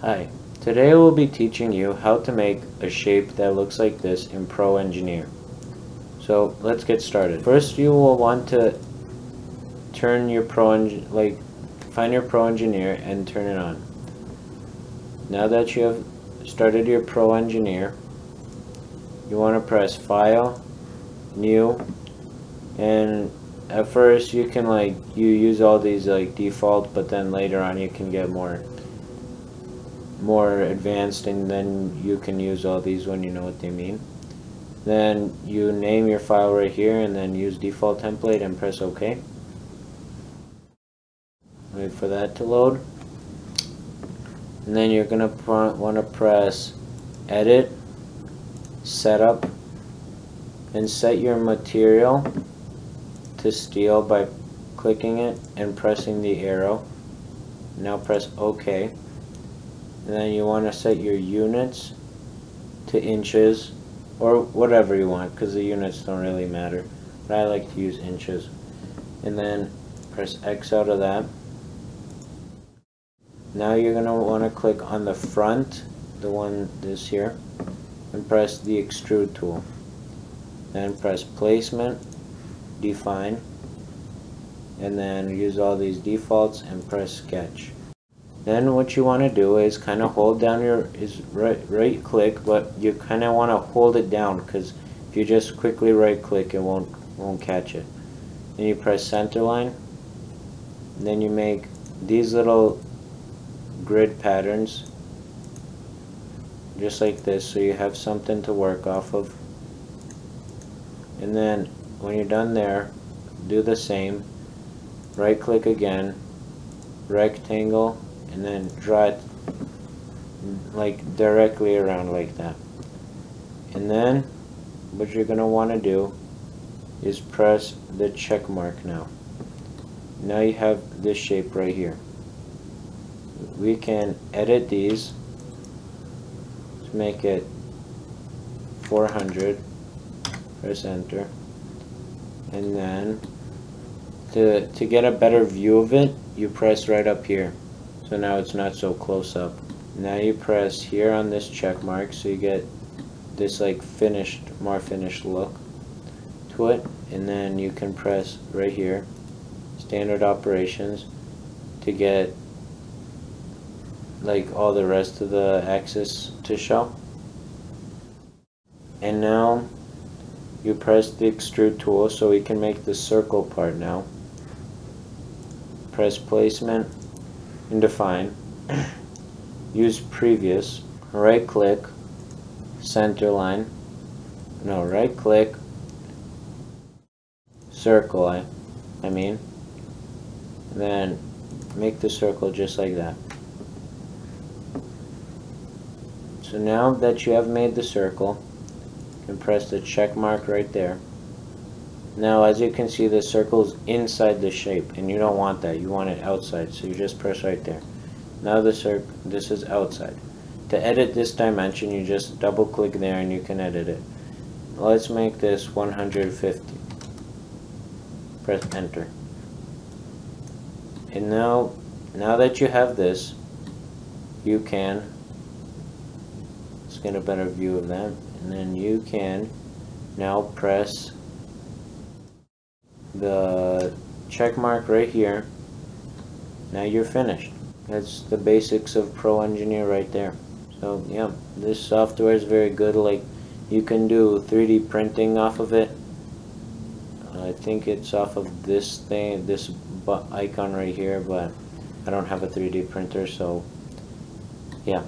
Hi, today we'll be teaching you how to make a shape that looks like this in Pro Engineer. So let's get started. First you will want to turn your find your Pro Engineer and turn it on. Now that you have started your Pro Engineer, you want to press File, New, and at first you can you use all these default, but then later on you can get more advanced, and then you can use all these when you know what they mean. Then you name your file right here and then use default template and press OK. Wait for that to load. And then you're going to want to press Edit, Setup, and set your material to steel by clicking it and pressing the arrow. Now press OK. And then you want to set your units to inches or whatever you want, because the units don't really matter, but I like to use inches. And then press X out of that. Now you're going to want to click on the front, this here, and press the extrude tool. Then press placement, define, and then use all these defaults and press sketch. Then what you want to do is kind of hold down right click, but you kind of want to hold it down, because if you just quickly right click, it won't catch it. Then you press center line, and then you make these little grid patterns just like this, so you have something to work off of. And then when you're done there, do the same, right click again, rectangle, and then draw it directly around like that. And then what you're going to want to do is press the check mark now. Now you have this shape right here. We can edit these to make it 400, press enter, and then to get a better view of it, you press right up here. So now it's not so close up. Now you press here on this check mark, so you get this more finished look to it. And then you can press right here, standard operations, to get all the rest of the axis to show. And now you press the extrude tool so we can make the circle part now. Press placement and define. Use previous, right click, center line, no, right click, circle, I mean, and then make the circle just like that. So now that you have made the circle, you can press the check mark right there. Now as you can see, the circle is inside the shape, and you don't want that, you want it outside, so you just press right there. Now this is outside. To edit this dimension, you just double click there and you can edit it. Let's make this 150. Press enter. And now that you have this, you can, let's get a better view of that, and then you can now press the check mark right here. Now you're finished. That's the basics of Pro Engineer right there. So yeah, this software is very good. You can do 3D printing off of it. I think it's off of this thing, this icon right here, but I don't have a 3D printer, so yeah.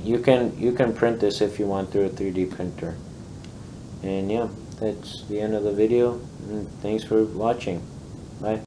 You can print this if you want through a 3D printer. And yeah, that's the end of the video. And thanks for watching. Bye.